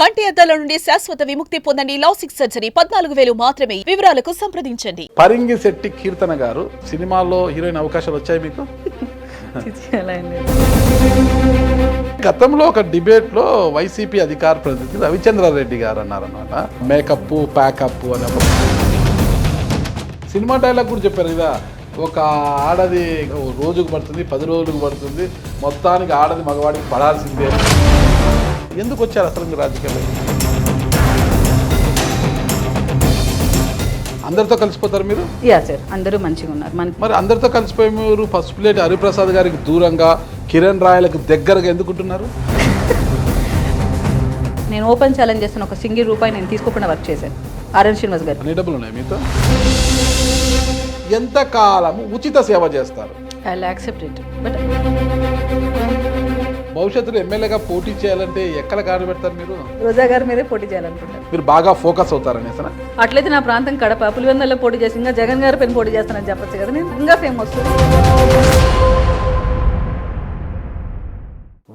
కంటి అద్దాల నుండి శాశ్వత విముక్తి పొందండి. లాసిక్ సర్జరీ 14,000 మాత్రమే. వివరాలకు సంప్రదించండి. పరింగిశెట్టి కీర్తన గారు సినిమాల్లో హీరోయిన్ అవకాశాలు వచ్చాయి మీకు? గతంలో ఒక డిబేట్ లో వైసీపీ అధికార ప్రతినిధి రవిచంద్రారెడ్డి గారు అన్నారన్నమాట, మేకప్ ప్యాకప్ అని ఒక సినిమా డైలాగ్ కూడా చెప్పారు కదా, ఒక ఆడది రోజుకు పడుతుంది 10 రోజులకు పడుతుంది, మొత్తానికి ఆడది మగవాడికి పడాల్సిందే. ఎందుకు వచ్చారు అసలు రాజకీయాల్లో? అందరితో కలిసిపోతారు మీరు? యా సార్, అందరూ మంచిగా ఉన్నారు. మరి అందరితో కలిసిపోయి మీరు ఫస్ట్ ప్లేట్ హరిప్రసాద్ గారికి దూరంగా, కిరణ్ రాయలకు దగ్గరగా ఎందుకుంటున్నారు? నేను ఓపెన్ ఛాలెంజ్ చేస్తున్న ఒక సింగిల్ రూపాయి నేను తీసుకోకుండా వర్క్ చేశాను. ఆర్ఎన్ శ్రీనివాస్ గారు. అన్ని డబ్బులు ఉన్నాయి మీతో? ఎంతకాలం ఉచిత సేవ చేస్తారు? I will accept it. But భవిష్యత్తులో ఎమ్మెల్యేగా పోటీ చేయాలంటే ఎక్కడ కారు పెడతారు మీరు? రోజా గారి మీదే పోటీ చేయాలనుకుంటాను. మీరు బాగా ఫోకస్ అవుతారనేసి. అట్లయితే నా ప్రాంతం కడప, పులివెందులలో పోటీ చేసి ఇంకా జగన్ గారి పైన పోటీ చేస్తానని చెప్పచ్చు కదా, నేను ఇంకా famous.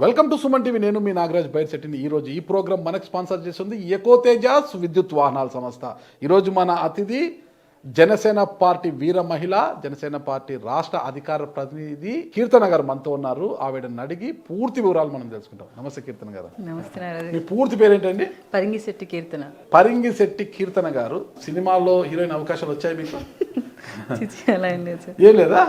Welcome to Suman TV. నేను మీ నాగరాజ్ బైర్శెట్టిని. ఈరోజు ఈ ప్రోగ్రామ్ మనకు స్పాన్సర్ చేస్తుంది ఎకో తేజాస్ విద్యుత్ వాహనాల సంస్థ. ఈరోజు మన అతిథి జనసేన పార్టీ వీర మహిళ, జనసేన పార్టీ రాష్ట్ర అధికార ప్రతినిధి కీర్తన గారు మనతో ఉన్నారు. ఆవిడని అడిగి పూర్తి వివరాలు మనం తెలుసుకుంటాం. నమస్తే కీర్తన గారు. నమస్తే. మీ పూర్తి పేరేంటండి? పరింగిశెట్టి కీర్తన. పరింగిశెట్టి కీర్తన గారు సినిమాల్లో హీరోయిన్ అవకాశాలు వచ్చాయి మీకు? ఏం లేదా?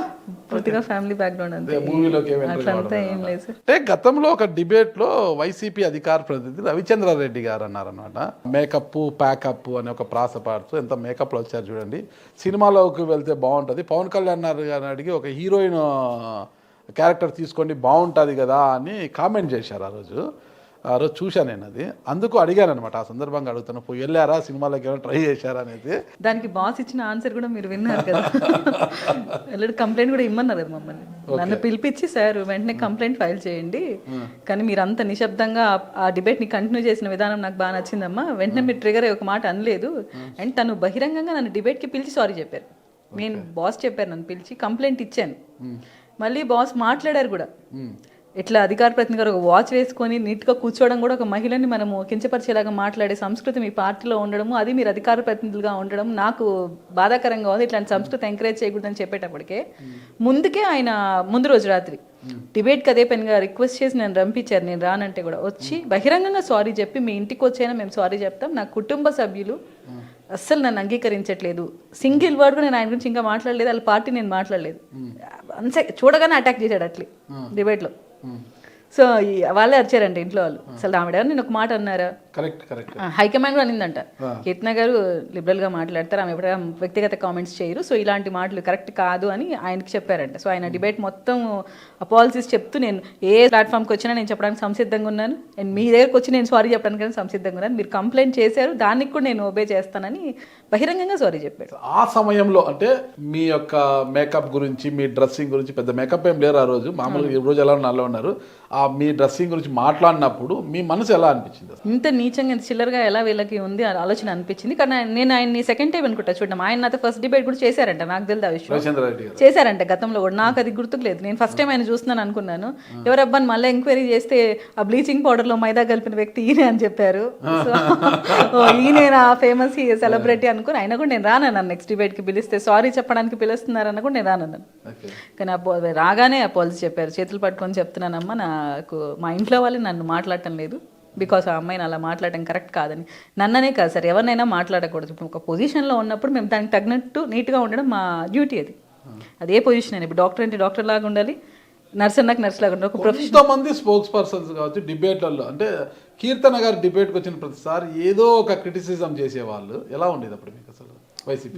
పూర్తిగా ఫ్యామిలీ బ్యాక్గ్రౌండ్ అంతే, మూవీలోకి అట్లంతా ఏం లేదు సార్. అంటే గతంలో ఒక డిబేట్ లో వైసీపీ అధికార ప్రతినిధి రవిచంద్రారెడ్డి గారు అన్నారనమాట, మేకప్ ప్యాకప్ అని ఒక ప్రాస పాడుతూ ఎంత మేకప్లో వచ్చారు చూడండి, సినిమాలోకి వెళ్తే బాగుంటుంది, పవన్ కళ్యాణ్ గారిని అడిగి ఒక హీరోయిన్ క్యారెక్టర్ తీసుకోండి బాగుంటుంది కదా అని కామెంట్ చేశారు. ఆ రోజు చూశాను నేను అది, అందుకు అడిగాను అనమాట. ఆ సందర్భంగా అడుగుతాను, పోయి వెళ్ళారా సినిమాలోకి ఏమైనా ట్రై చేశారా అనేది. దానికి బాస్ ఇచ్చిన ఆన్సర్ కూడా మీరు విన్నారు కదా, ఆల్రెడీ కంప్లైంట్ కూడా ఇమ్మన్నారు కదా మమ్మల్ని. నన్ను పిలిపించి సార్ వెంటనే కంప్లైంట్ ఫైల్ చేయండి, కానీ మీరు అంత నిశ్శబ్దంగా ఆ డిబేట్ని కంటిన్యూ చేసిన విధానం నాకు బాగా నచ్చిందమ్మా, వెంటనే మీరు ట్రిగర్ అయ్యి ఒక మాట అనలేదు. అండ్ తను బహిరంగంగా నన్ను డిబేట్కి పిలిచి సారీ చెప్పారు. నేను బాస్ చెప్పారు, నన్ను పిలిచి కంప్లైంట్ ఇచ్చాను. మళ్ళీ బాస్ మాట్లాడారు కూడా, ఇట్లా అధికార ప్రతినిధి గారు ఒక వాచ్ వేసుకొని నీట్గా కూర్చోవడం కూడా ఒక మహిళని మనము కించపరిచేలాగా మాట్లాడే సంస్కృతి మీ పార్టీలో ఉండడము, అది మీరు అధికార ప్రతినిధులుగా ఉండడం నాకు బాధాకరంగా ఉంది. ఇట్లాంటి సంస్కృతి ఎంకరేజ్ చేయకూడదని చెప్పేటప్పటికే ముందుకే ఆయన ముందు రోజు రాత్రి డిబేట్కి అదే పనిగా రిక్వెస్ట్ చేసి నన్ను రంపించారు. నేను రానంటే కూడా వచ్చి బహిరంగంగా సారీ చెప్పి, మీ ఇంటికి వచ్చైనా మేము సారీ చెప్తాం, నా కుటుంబ సభ్యులు అస్సలు నన్ను అంగీకరించట్లేదు, సింగిల్ వర్డ్ కూడా నేను ఆయన గురించి ఇంకా మాట్లాడలేదు, వాళ్ళ పార్టీ నేను మాట్లాడలేదు, చూడగానే అటాక్ చేశాడు అట్లే డిబేట్లో. సో వాళ్ళే వచ్చారంట ఇంట్లో వాళ్ళు. అసలు ఆవిడ నేను ఒక మాట అన్నారా? హైకమాండ్ కూడా అనిందంట, కీర్తన గారు లిబరల్గా మాట్లాడతారు, ఆమె ఎప్పుడైనా వ్యక్తిగత కామెంట్స్ చేయరు, సో ఇలాంటి మాటలు కరెక్ట్ కాదు అని ఆయనకి చెప్పారంట. సో ఆయన డిబేట్ మొత్తం అపాలజీస్ చెప్తూ, నేను ఏ ప్లాట్ఫామ్కి వచ్చినా నేను చెప్పడానికి సంసిద్ధంగా ఉన్నాను, అండ్ మీ దగ్గరకు వచ్చి నేను సారీ చెప్పడానికి సంసిద్ధంగా ఉన్నాను, మీరు కంప్లైంట్ చేశారు దానికి కూడా నేను ఒబే చేస్తానని బహిరంగంగా సారీ చెప్పాడు. ఆ సమయంలో అంటే మీ యొక్క మేకప్ గురించి, మీ డ్రెస్సింగ్ గురించి, పెద్ద మేకప్ ఏం లేరు ఆ రోజు, మామూలుగా ఈ రోజు ఎలా నల్ల ఉన్నారు, ఆ మీ డ్రెస్సింగ్ గురించి మాట్లాడినప్పుడు మీ మనసు ఎలా అనిపించింది? ఇంత నీచంగా ఇంత చిల్లరగా ఎలా వీళ్ళకి ఉంది ఆలోచన అనిపించింది. కానీ నేను ఆయన్ని సెకండ్ టైం అనుకుంటా చూడడం, ఆయన నాతో ఫస్ట్ డిబేట్ కూడా చేశారంట, నాకు తెలియదు ఆ విషయం, చేశారంట గతంలో కూడా, నాకు అది గుర్తుకు లేదు. నేను ఫస్ట్ టైం ఆయన చూస్తున్నాను అనుకున్నాను, ఎవరబ్బాని మళ్ళీ ఎంక్వైరీ చేస్తే ఆ బ్లీచింగ్ పౌడర్ లో మైదా కలిపిన వ్యక్తి ఈయనే అని చెప్పారు. సో ఈయన ఫేమస్ సెలబ్రిటీ అనుకుని ఆయన కూడా నేను రానన్నాను, నెక్స్ట్ డిబేట్ కి పిలిస్తే సారీ చెప్పడానికి పిలుస్తున్నారన్న కూడా నేను రానన్నాను. కానీ రాగానే అపాలజీ చెప్పారు, చేతులు పట్టుకొని చెప్తున్నానమ్మా, నాకు మా ఇంట్లో వాళ్ళు నన్ను మాట్లాడటం లేదు, బికాస్ ఆ అమ్మాయిని అలా మాట్లాడటం కరెక్ట్ కాదని. నన్ననే కాదు సార్, ఎవరినైనా మాట్లాడకూడదు. ఇప్పుడు ఒక పొజిషన్లో ఉన్నప్పుడు మేము దానికి తగినట్టు నీట్గా ఉండడం మా డ్యూటీ. అది ఏ పొజిషన్ అయినా, ఇప్పుడు డాక్టర్ అంటే డాక్టర్ లాగా ఉండాలి, నర్స్ అన్నాక నర్స్ లాగా ఉండాలి. ఒక ప్రొఫెషనల్ మంది స్పోక్స్ పర్సన్స్ కావచ్చు డిబేట్లలో, అంటే కీర్తన గారు డిబేట్కి వచ్చిన ప్రతిసారి ఏదో ఒక క్రిటిసిజం చేసేవాళ్ళు, ఎలా ఉండేది అప్పుడు మీకు అసలు వైసీపీ?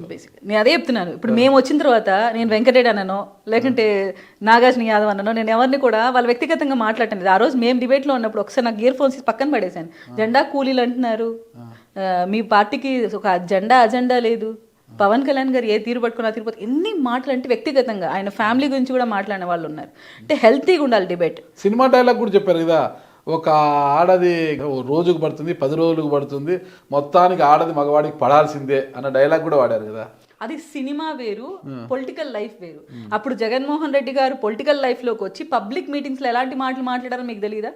నేను అదే చెప్తున్నాను, ఇప్పుడు మేము వచ్చిన తర్వాత నేను వెంకటరెడ్డి అన్ననో లేకుంటే నాగార్జున యాదవ్ అన్ననో నేను ఎవరిని కూడా వాళ్ళు వ్యక్తిగతంగా మాట్లాడలేదు. ఆ రోజు మేము డిబేట్లో ఉన్నప్పుడు ఒకసారి నాకు ఇయర్ ఫోన్స్ పక్కన పడేశాను, జెండా కూలీలు అంటున్నారు, మీ పార్టీకి ఒక అజెండా లేదు, పవన్ కళ్యాణ్ గారు ఏ తీరు పట్టుకున్నా తీరుపోతే, ఎన్ని మాటలు అంటే వ్యక్తిగతంగా ఆయన ఫ్యామిలీ గురించి కూడా మాట్లాడిన వాళ్ళు ఉన్నారు. అంటే హెల్తీగా ఉండాలి డిబేట్. సినిమా డైలాగ్ కూడా చెప్పారు కదా, ఒక ఆడది రోజుకు పడుతుంది 10 రోజులకు పడుతుంది, మొత్తానికి ఆడది మగవాడికి పడాల్సిందే అన్న డైలాగ్ కూడా వాడారు కదా. అది సినిమా వేరు, పొలిటికల్ లైఫ్ వేరు. అప్పుడు జగన్మోహన్ రెడ్డి గారు పొలిటికల్ లైఫ్ లోకి వచ్చి పబ్లిక్ మీటింగ్స్ లో ఎలాంటి మాటలు మాట్లాడారో మీకు తెలియదా?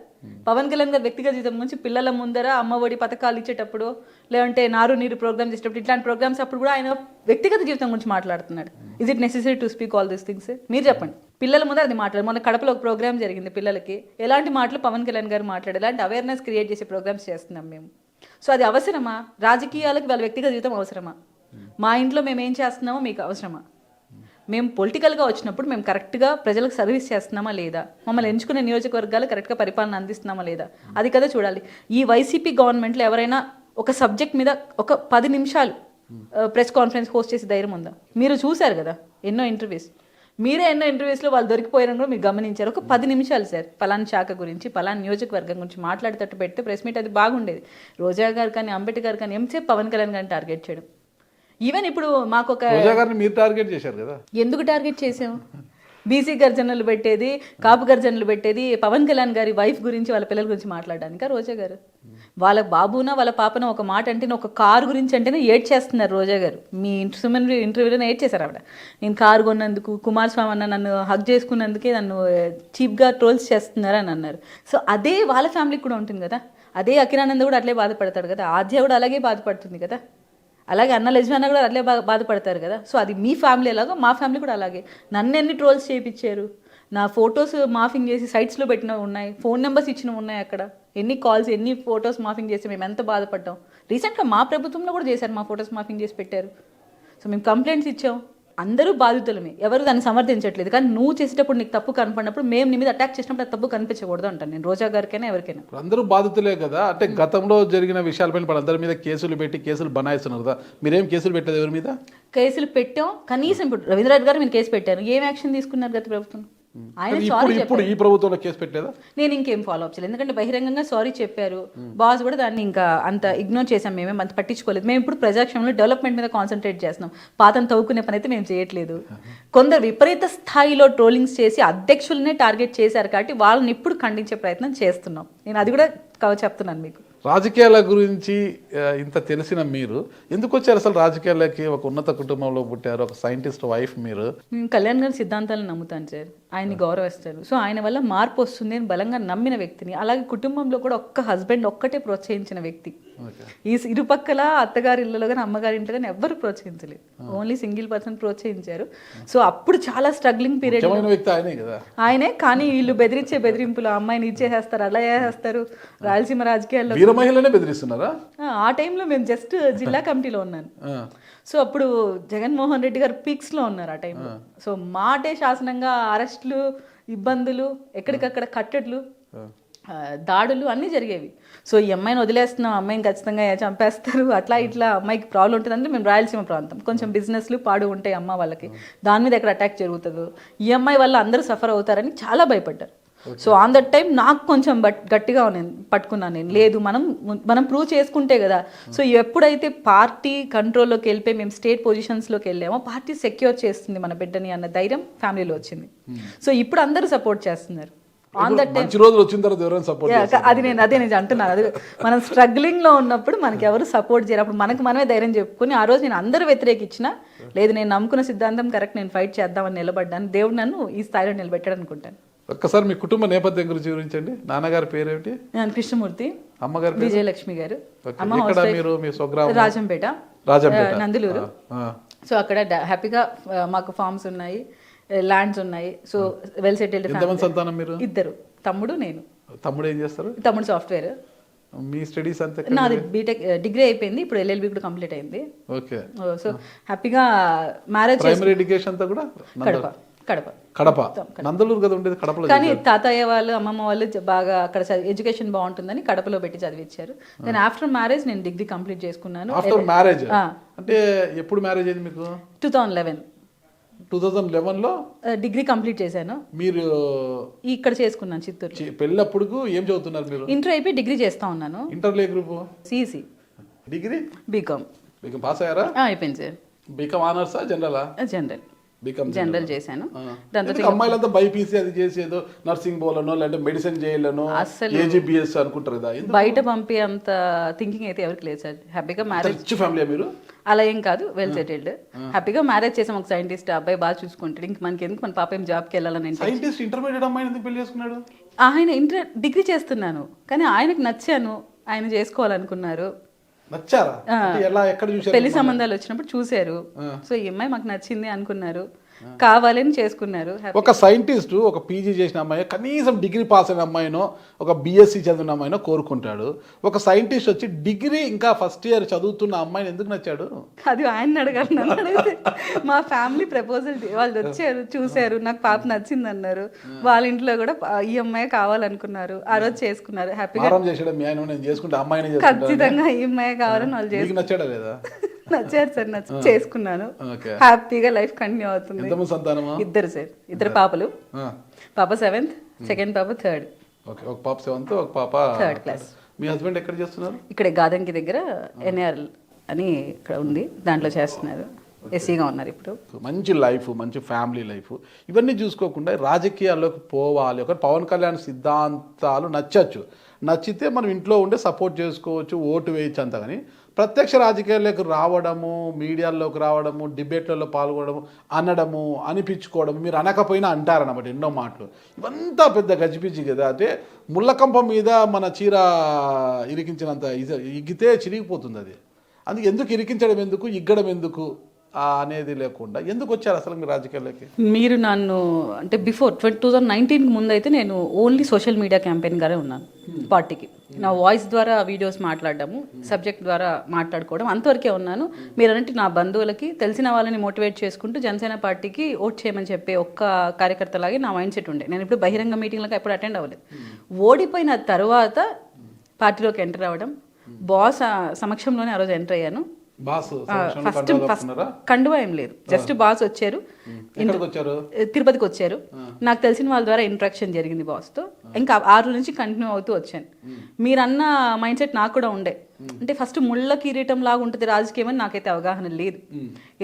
పవన్ కళ్యాణ్ గారు వ్యక్తిగత జీవితం గురించి పిల్లల ముందర అమ్మఒడి పథకాలు ఇచ్చేటప్పుడు, లేదంటే నారు నీరు ప్రోగ్రామ్ చేసేటప్పుడు, ఇట్లాంటి ప్రోగ్రామ్స్ అప్పుడు కూడా ఆయన వ్యక్తిగత జీవితం గురించి మాట్లాడుతున్నాడు. Is it necessary to speak all these things? మీరు చెప్పండి. పిల్లల ముందర అది మాట్లాడు. మొన్న కడపలో ఒక ప్రోగ్రామ్ జరిగింది పిల్లలకి, ఎలాంటి మాటలు పవన్ కళ్యాణ్ గారు మాట్లాడారు, ఎలాంటి అవేర్నెస్ క్రియేట్ చేసే ప్రోగ్రామ్స్ చేస్తున్నాం మేము. సో అది అవసరమా? రాజకీయాలకు వాళ్ళ వ్యక్తిగత జీవితం అవసరమా? మా ఇంట్లో మేము ఏం చేస్తున్నామో మీకు అవసరమా? మేము పొలిటికల్గా వచ్చినప్పుడు మేము కరెక్ట్గా ప్రజలకు సర్వీస్ చేస్తున్నామా లేదా, మమ్మల్ని ఎంచుకునే నియోజకవర్గాలు కరెక్ట్గా పరిపాలన అందిస్తున్నామా లేదా, అది కదా చూడాలి. ఈ వైసీపీ గవర్నమెంట్లో ఎవరైనా ఒక సబ్జెక్ట్ మీద ఒక 10 నిమిషాలు ప్రెస్ కాన్ఫరెన్స్ హోస్ట్ చేసే ధైర్యం ఉందా? మీరు చూశారు కదా ఎన్నో ఇంటర్వ్యూస్, మీరే ఎన్నో ఇంటర్వ్యూస్లో వాళ్ళు దొరికిపోయారని కూడా మీరు గమనించారు. ఒక 10 నిమిషాలు సార్ పలానా శాఖ గురించి, పలానా నియోజకవర్గం గురించి మాట్లాడేటట్టు పెడితే ప్రెస్ మీట్ అది బాగుండేది. రోజా గారు కానీ, అంబేద్కర్ కానీ, ఎంతసేపు పవన్ కళ్యాణ్ గారిని టార్గెట్ చేయడం. ఈవెన్ ఇప్పుడు మాకు ఒక రోజా గారిని మీరు టార్గెట్ చేశారు కదా. ఎందుకు టార్గెట్ చేసాం? బీసీ గర్జనలు పెట్టేది, కాపు గర్జనలు పెట్టేది పవన్ కళ్యాణ్ గారి వైఫ్ గురించి, వాళ్ళ పిల్లల గురించి మాట్లాడడానికి. రోజా గారు వాళ్ళ బాబున వాళ్ళ పాపన ఒక మాట అంటే, ఒక కారు గురించి అంటేనే ఏడ్చేస్తున్నారు రోజా గారు. మీ ఇంటర్వ్యూలో ఏడ్చేశారు ఆవిడ. నేను కారు కొన్నందుకు, కుమారస్వామి అన్న నన్ను హగ్ చేసుకున్నందుకే నన్ను చీప్గా ట్రోల్స్ చేస్తున్నారు అని అన్నారు. సో అదే వాళ్ళ ఫ్యామిలీకి కూడా ఉంటుంది కదా. అదే అఖిరానంద కూడా అట్లే బాధపడతాడు కదా. ఆద్య కూడా అలాగే బాధపడుతుంది కదా. అలాగే అన్న లెజ్వానా కూడా అట్లే బాధపడతారు కదా. సో అది మీ ఫ్యామిలీ ఎలాగో మా ఫ్యామిలీ కూడా అలాగే. నన్ను ఎన్ని ట్రోల్స్ చేయించారు, నా ఫొటోస్ మాఫింగ్ చేసి సైట్స్లో పెట్టినవి ఉన్నాయి, ఫోన్ నెంబర్స్ ఇచ్చినవి ఉన్నాయి. అక్కడ ఎన్ని కాల్స్, ఎన్ని ఫొటోస్ మాఫింగ్ చేసి మేము ఎంత బాధపడ్డాం. రీసెంట్గా మా ప్రభుత్వంలో కూడా చేశారు, మా ఫొటోస్ మాఫింగ్ చేసి పెట్టారు. సో మేము కంప్లైంట్స్ ఇచ్చాం. అందరూ బాధితులమే, ఎవరు దాన్ని సమర్థించట్లేదు. కానీ నువ్వు చేసేటప్పుడు నీకు తప్పు కనపడినప్పుడు, మేము నీ మీద అటాక్ చేసినప్పుడు అది తప్పు కనిపించకూడదు అంటాను నేను. రోజా గారికైనా ఎవరికైనా. అందరూ బాధితులే కదా. అంటే గతంలో జరిగిన విషయాలపైన అందరి మీద కేసులు పెట్టి కేసులు బనాయిస్తున్నారు కదా. మీరేం కేసులు పెట్టలేదు ఎవరి మీద? కేసులు పెట్టాం. కనీసం ఇప్పుడు రవీంద్రనాథ్ గారు మీరు కేసు పెట్టారు, ఏం యాక్షన్ తీసుకున్నారు గత ప్రభుత్వం? ఆయన సారీ ఇప్పుడు ఈ ప్రభుత్వంలో కేసు పెట్టలేదా? నేను ఇంకేం ఫాలో అప్ చేయలేదు, ఎందుకంటే బహిరంగంగా సారీ చెప్పారు. బాస్ కూడా దాన్ని ఇంకా అంత ఇగ్నోర్ చేసాం, మేమేం అంత పట్టించుకోలేదు. మేము ఇప్పుడు ప్రజాక్షేమంలో డెవలప్మెంట్ మీద కాన్సన్ట్రేట్ చేస్తున్నాం. పాతను తవ్వుకునే పని అయితే మేము చేయట్లేదు. కొందరు విపరీత స్థాయిలో ట్రోలింగ్స్ చేసి అధ్యక్షులనే టార్గెట్ చేశారు కాబట్టి వాళ్ళని ఇప్పుడు ఖండించే ప్రయత్నం చేస్తున్నాం. నేను అది కూడా చెప్తున్నాను మీకు. రాజకీయాల గురించి ఇంత తెలిసిన మీరు ఎందుకు వచ్చారు అసలు రాజకీయాలకి? ఒక ఉన్నత కుటుంబంలో పుట్టారు, ఒక సైంటిస్ట్ వైఫ్ మీరు. నేను కళ్యాణ్ గారి సిద్ధాంతాలను నమ్ముతాను సార్, ఆయన్ని గౌరవిస్తాను. సో ఆయన వల్ల మార్పు వస్తుంది అని బలంగా నమ్మిన వ్యక్తిని. అలాగే కుటుంబంలో కూడా ఒక్క హస్బెండ్ ఒక్కటే ప్రోత్సహించిన వ్యక్తి. ఈ ఇరుపక్కల అత్తగారి ఇళ్ళలో కానీ అమ్మగారి ఇంట్లో కానీ ఎవ్వరు ప్రోత్సహించలేదు, ఓన్లీ సింగిల్ పర్సన్ ప్రోత్సహించారు. సో అప్పుడు చాలా స్ట్రగ్లింగ్ పీరియడ్ ఆయనే. కానీ వీళ్ళు బెదిరించే బెదిరింపులు, అమ్మాయిని ఇచ్చేసేస్తారు, అలా చేసేస్తారు. రాయలసీమ రాజకీయాల్లో మహిళనే బెదిరిస్తున్నారా? ఆ టైంలో మేము జస్ట్ జిల్లా కమిటీలో ఉన్నాను. సో అప్పుడు జగన్మోహన్ రెడ్డి గారు పీక్స్ లో ఉన్నారు ఆ టైంలో. సో మాటే శాసనంగా అరెస్టులు, ఇబ్బందులు, ఎక్కడికక్కడ కట్టడులు, దాడులు అన్నీ జరిగేవి. సో ఈ అమ్మాయిని వదిలేస్తున్నాం, అమ్మాయిని ఖచ్చితంగా చంపేస్తారు, అట్లా ఇట్లా అమ్మాయికి ప్రాబ్లం ఉంటుంది. అంటే మేము రాయలసీమ ప్రాంతం, కొంచెం బిజినెస్లు పాడు ఉంటాయి అమ్మ వాళ్ళకి, దాని మీద ఎక్కడ అటాక్ జరుగుతుందో, ఈ అమ్మాయి వల్ల అందరూ సఫర్ అవుతారని చాలా భయపడ్డారు. సో ఆన్ దట్ టైం నాకు కొంచెం గట్టిగా పట్టుకున్నాను నేను. లేదు, మనం ప్రూవ్ చేసుకుంటే కదా. సో ఎప్పుడైతే పార్టీ కంట్రోల్లోకి వెళ్ళిపోయి మేము స్టేట్ పొజిషన్స్లోకి వెళ్ళామో, పార్టీ సెక్యూర్ చేస్తుంది మన బిడ్డని అన్న ధైర్యం ఫ్యామిలీలో వచ్చింది. సో ఇప్పుడు అందరూ సపోర్ట్ చేస్తున్నారు. ఆన్ దట్ టైం అది నేను అంటున్నాను. అది మనం స్ట్రగ్లింగ్ లో ఉన్నప్పుడు మనకి ఎవరు సపోర్ట్ చేయరు, అప్పుడు మనకు మనమే ధైర్యం చెప్పుకుని ఆ రోజు నేను అందరూ వ్యతిరేకించినా, లేదు నేను నమ్ముకున్న సిద్ధాంతం కరెక్ట్, నేను ఫైట్ చేద్దామని నిలబడ్డాను. దేవుడు నన్ను ఈ స్థాయిలో నిలబెట్టాడు అనుకుంటాను. ఒక్కసారి మీ కుటుంబ నేపథ్యం గురించి వివరించండి. నాన్నగారి పేరేమిటి? కృష్ణమూర్తి. అమ్మగారు విజయలక్ష్మి గారు. రాజంపేట, నందులూరు. సో అక్కడ హ్యాపీగా మాకు ఫార్మ్స్ ఉన్నాయి, ల్యాండ్స్ ఉన్నాయి. So well settled. సంతానం మీరు? ఇద్దరు, తమ్ముడు, నేను. తమ్ముడు ఏం చేస్తారు? తమ్ముడు సాఫ్ట్వేర్. మీ స్టడీస్ అంతా? నాది బీటెక్ డిగ్రీ అయిపోయింది, ఇప్పుడు ఎల్ఎల్బి కూడా కంప్లీట్ అయింది. ఓకే. సో హ్యాపీగా మ్యారేజ్. ప్రైమరీ ఎడ్యుకేషన్ అంతా కూడా కడప, నందలూరు కదా ఉండేది, కడపలో. కానీ తాతయ్య వాళ్ళు, అమ్మమ్మ వాళ్ళు బాగా అక్కడ ఎడ్యుకేషన్ బాగుంటుందని కడపలో పెట్టి చదివించారు. దెన్ ఆఫ్టర్ మ్యారేజ్ నేను డిగ్రీ కంప్లీట్ చేసుకున్నాను. ఆఫ్టర్ మ్యారేజ్ అంటే ఎప్పుడు మ్యారేజ్ అయింది మీకు? 2011లో డిగ్రీ కంప్లీట్ చేశాను. మీరు ఇక్కడ చేసుకున్నాను చిత్తూరు. పెళ్ళప్పుడు ఏం చదువుతున్నారు మీరు? ఇంటర్ అయిపోయి డిగ్రీ చేస్తా ఉన్నాను. ఇంటర్లో ఏ group? CEC. Degree? BCom. BCom pass అయ్యారా? అయిపోయింది సార్. బీకామ్ ఆనర్సా జనరలా? జనరల్. బీకామ్ జనరల్ చేశాను. దాంతో అమ్మాయిలంతా బైపీసీ అది చేసి ఏదో నర్సింగ్ పోలనో లేదంటే మెడిసిన్ చేయాలనో ఏజీబీఎస్ అనుకుంటారు కదా, బయట పంపి అంత థింకింగ్ అయితే ఎవరికి లేదు సార్. హ్యాపీగా మ్యారేజ్ రిచ్ ఫ్యామిలీ మీరు? అలా ఏం కాదు, వెల్ సెటిల్డ్. హ్యాపీగా మ్యారేజ్ చేసాం. ఒక సైంటిస్ట్ అబ్బాయి బాగా చూసుకుంటాడు. ఇంక మనకి ఎందుకు, మన పాప ఏం జాబ్కి వెళ్ళాలని. సైంటిస్ట్ ఇంటర్మీడియట్ అమ్మాయిని ఎందుకు పెళ్లి చేసుకున్నాడు? ఆయన డిగ్రీ చేస్తున్నాను కానీ ఆయనకు నచ్చాను, ఆయన చేసుకోవాలనుకున్నారు. నచ్చారా? ఎలా, ఎక్కడ చూసారు? పెళ్లి సంబంధాలు వచ్చినప్పుడు చూశారు. సో ఈ అమ్మాయి మాకు నచ్చింది అనుకున్నారు, కావాలని చేసుకున్నారు. ఒక సైంటిస్ట్ ఒక పీజీ చేసిన అమ్మాయి, కనీసం డిగ్రీ పాస్ అయిన అమ్మాయినో ఒక బీఎస్సీ చదివిన అమ్మాయినో కోరుకుంటాడు. ఒక సైంటిస్ట్ వచ్చి డిగ్రీ ఇంకా ఫస్ట్ ఇయర్ చదువుతున్న అమ్మాయిని ఎందుకు నచ్చాడు? అది ఆయన అడగాలి. మా ఫ్యామిలీ ప్రపోజల్ వాళ్ళు వచ్చారు, చూశారు, నాకు పాప నచ్చింది అన్నారు. వాళ్ళ ఇంట్లో కూడా ఈ అమ్మాయి కావాలనుకున్నారు, ఆ రోజు చేసుకున్నారు. హ్యాపీగా చేసాడు మీ ఆయన, నేను చేసుకుంటే అమ్మాయిని ఖచ్చితంగా ఈ అమ్మాయి కావాలని వాళ్ళు చేసుకున్నారు. నచ్చాడా లేదా? నచ్చారు సార్, చేసుకున్నాను. హ్యాపీగా లైఫ్ కంటిన్యూ అవుతుంది. ఇద్దరు సార్, ఇద్దరు పాపలు. పాప 7th, సెకండ్ పాప 3rd. ఒక పాప 7th, ఒక పాప 3rd క్లాస్. మీ హస్బెండ్ ఎక్కడ చేస్తున్నారు? ఇక్కడే గాదంకి దగ్గర ఎన్ఆర్ అని ఇక్కడ ఉంది, దాంట్లో చేస్తున్నారు. ఎస్సీగా ఉన్నారు ఇప్పుడు. మంచి లైఫ్, మంచి ఫ్యామిలీ లైఫ్, ఇవన్నీ చూసుకోకుండా రాజకీయాల్లోకి పోవాలి. ఒక పవన్ కళ్యాణ్ సిద్ధాంతాలు నచ్చితే మనం ఇంట్లో ఉండే సపోర్ట్ చేసుకోవచ్చు, ఓటు వేయచ్చు అంత. కానీ ప్రత్యక్ష రాజకీయాల్లోకి రావడము, మీడియాల్లోకి రావడము, డిబేట్లలో పాల్గొనడము, అనడము, అనిపించుకోవడము, మీరు అనకపోయినా అంటారన్నమాట ఎన్నో మాటలు. ఇవంతా పెద్ద గజిపిజి కదా. అంటే ముళ్ళకంప మీద మన చీర ఇరికించినంత ఇగ్గితే చిరిగిపోతుంది అది. అందుకే ఎందుకు ఇరికించడం ఎందుకు, ఇగ్గడం ఎందుకు అనేది లేకుండా ఎందుకు వచ్చారు అసలు మీరు రాజకీయాల్లోకి? మీరు నన్ను అంటే బిఫోర్ 2019 ముందు అయితే నేను ఓన్లీ సోషల్ మీడియా క్యాంపెయిన్ గానే ఉన్నాను పార్టీకి. నా వాయిస్ ద్వారా వీడియోస్ మాట్లాడడము, సబ్జెక్ట్ ద్వారా మాట్లాడుకోవడం, అంతవరకే ఉన్నాను. మీరంటే నా బంధువులకి, తెలిసిన వాళ్ళని మోటివేట్ చేసుకుంటూ జనసేన పార్టీకి ఓట్ చేయమని చెప్పే ఒక్క కార్యకర్తలాగే నా మైండ్ సెట్ ఉండే. నేను ఇప్పుడు బహిరంగ మీటింగ్లకు ఎప్పుడు అటెండ్ అవ్వలేదు. ఓడిపోయిన తర్వాత పార్టీలోకి ఎంటర్ అవ్వడం, బాస్ సమక్షంలోనే ఆ రోజు ఎంటర్ అయ్యాను. ఫస్ట్ కండువా ఏం లేదు, జస్ట్ బాస్ వచ్చారు, తిరుపతికి వచ్చారు. నాకు తెలిసిన వాళ్ళ ద్వారా ఇంట్రాక్షన్ జరిగింది బాస్ తో. ఇంకా 6 నుంచి కంటిన్యూ అవుతూ వచ్చాను. మీరన్న మైండ్ సెట్ నాకు కూడా ఉండే. అంటే ఫస్ట్ ముళ్ళ కిరీటం లాగా ఉంటుంది రాజకీయం అని నాకైతే అవగాహన లేదు.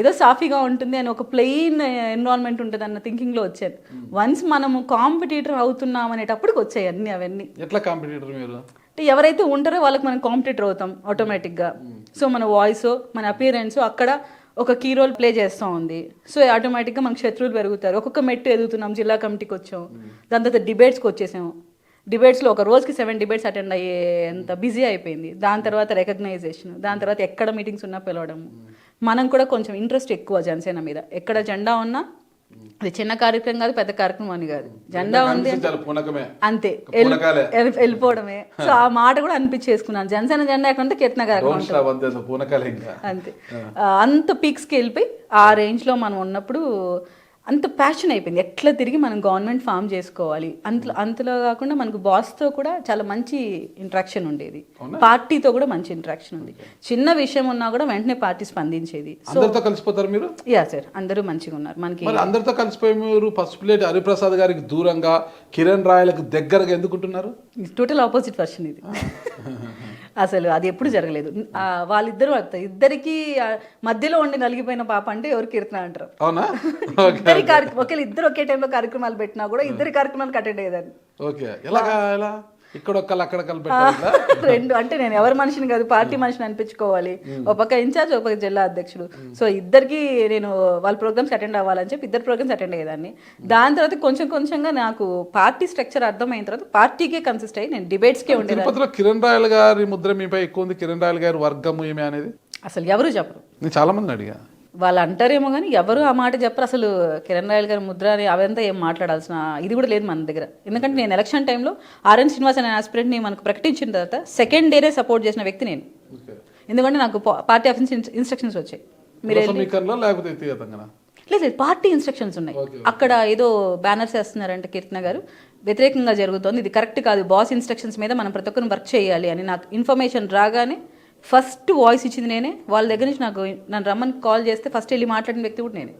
ఏదో సాఫీగా ఉంటుంది అని, ఒక ప్లెయిన్ ఎన్విరాన్మెంట్ ఉంటుంది అన్న థింకింగ్ లో వచ్చాను. వన్స్ మనము కాంపిటీటర్ అవుతున్నాం అనేటప్పటికి వచ్చాయి అన్ని అవన్నీ. ఎట్లా కాంపిటీటర్ మీరు? అంటే ఎవరైతే ఉంటారో వాళ్ళకి మనం కాంపిటేటర్ అవుతాం ఆటోమేటిక్గా. సో మన వాయిస్, మన అపియరెన్స్ అక్కడ ఒక కీ రోల్ ప్లే చేస్తూ ఉంది. సో ఆటోమేటిక్గా మనకు శత్రువులు పెరుగుతారు. ఒక్కొక్క మెట్టు ఎదుగుతున్నాం. జిల్లా కమిటీకి వచ్చాం, దాని తర్వాత డిబేట్స్కి వచ్చేసాము. డిబేట్స్లో ఒక రోజుకి 7 డిబేట్స్ అటెండ్ అయ్యేంత బిజీ అయిపోయింది. దాని తర్వాత రికగ్నైజేషన్, దాని తర్వాత ఎక్కడ మీటింగ్స్ ఉన్నా పిలవడము. మనం కూడా కొంచెం ఇంట్రెస్ట్ ఎక్కువ జనసేన మీద. ఎక్కడ జెండా ఉన్నా, అది చిన్న కార్యక్రమం కాదు, పెద్ద కార్యక్రమం అని కాదు, జెండా ఉంది అంతే వెళ్ళిపోవడమే. సో ఆ మాట కూడా అనిపించేసుకున్నాను. జనసేన జెండా ఎక్కడ కీర్తన కార్యక్రమం అంతే. అంత పీక్స్కి వెళ్ళిపోయి ఆ రేంజ్లో మనం ఉన్నప్పుడు అంత ప్యాషన్ అయిపోయింది. ఎట్లా తిరిగి మనం గవర్నమెంట్ ఫామ్ చేసుకోవాలి. అంతలో కాకుండా మనకు బాస్తో కూడా చాలా మంచి ఇంట్రాక్షన్ ఉండేది, పార్టీతో కూడా మంచి ఇంట్రాక్షన్ ఉంది. చిన్న విషయం ఉన్నా కూడా వెంటనే పార్టీ స్పందించేది. అందరితో కలిసిపోతారు మీరు? యా సార్, అందరూ మంచిగా ఉన్నారు. మనకి అందరితో కలిసిపోయి మీరు ఫస్ట్ ప్లేట్ హరిప్రసాద్ గారికి దూరంగా, కిరణ్ రాయలకు దగ్గరగా ఎందుకుంటున్నారు? టోటల్ ఆపోజిట్ వర్షన్ ఇది. అసలు అది ఎప్పుడు జరగలేదు. వాళ్ళిద్దరూ ఇద్దరికి మధ్యలో ఉండి నలిగిపోయిన పాప అంటే ఎవరు కీర్తన అంటారు. అవునా? ఒకవేళ ఇద్దరు ఒకే టైంలో కార్యక్రమాలు పెట్టినా కూడా ఇద్దరి కార్యక్రమాలకు అటెండ్ అయ్యేదాన్ని. ఓకే, ఎలాగా? ఇక్కడ అక్కడ రెండు అంటే నేను ఎవరి మనిషిని కాదు, పార్టీ మనిషిని అనిపించుకోవాలి. ఒక పక్క ఇన్ఛార్జ్, ఒక పక్క జిల్లా అధ్యక్షుడు. సో ఇద్దరికి నేను వాళ్ళ ప్రోగ్రామ్స్ అటెండ్ అవ్వాలని చెప్పి ఇద్దరు ప్రోగ్రామ్స్ అటెండ్ అయ్యేదాన్ని. దాని తర్వాత కొంచెంగా నాకు పార్టీ స్ట్రక్చర్ అర్థమైన తర్వాత పార్టీకే కన్సిస్ట్ అయ్యి నేను డిబేట్స్కే ఉండేది. కిరణ్ రాయల్ గారి ముద్ర మీపై ఎక్కువ ఉంది. కిరణ్ రాయల్ గారి వర్గం ఏమి అనేది అసలు ఎవరు చెప్పరు. నేను చాలా మంది అడిగా, వాళ్ళు అంటారేమో కానీ ఎవరు ఆ మాట చెప్పరు. అసలు కిరణ్ రాయల్ గారి ముద్ర అని అవంతా ఏం మాట్లాడాల్సిన ఇది కూడా లేదు మన దగ్గర. ఎందుకంటే నేను ఎలక్షన్ టైంలో ఆర్ఎన్ శ్రీనివాస్ అనే ఆస్పిరెంట్ని మనకు ప్రకటించిన తర్వాత సెకండ్ డేనే సపోర్ట్ చేసిన వ్యక్తి నేను. ఎందుకంటే నాకు పార్టీ ఆఫీస్ ఇన్స్ట్రక్షన్స్ వచ్చాయి. లేదు, పార్టీ ఇన్స్ట్రక్షన్స్ ఉన్నాయి. అక్కడ ఏదో బ్యానర్స్ వేస్తున్నారంటే కీర్తన గారు వ్యతిరేకంగా జరుగుతోంది, ఇది కరెక్ట్ కాదు, బాస్ ఇన్స్ట్రక్షన్స్ మీద మనం ప్రతి ఒక్కరిని వర్క్ చేయాలి అని నాకు ఇన్ఫర్మేషన్ రాగానే ఫస్ట్ వాయిస్ ఇచ్చింది నేనే. వాళ్ళ దగ్గర నుంచి నన్ను రమ్మని కాల్ చేస్తే ఫస్ట్ వెళ్ళి మాట్లాడిన వ్యక్తి కూడా నేనే.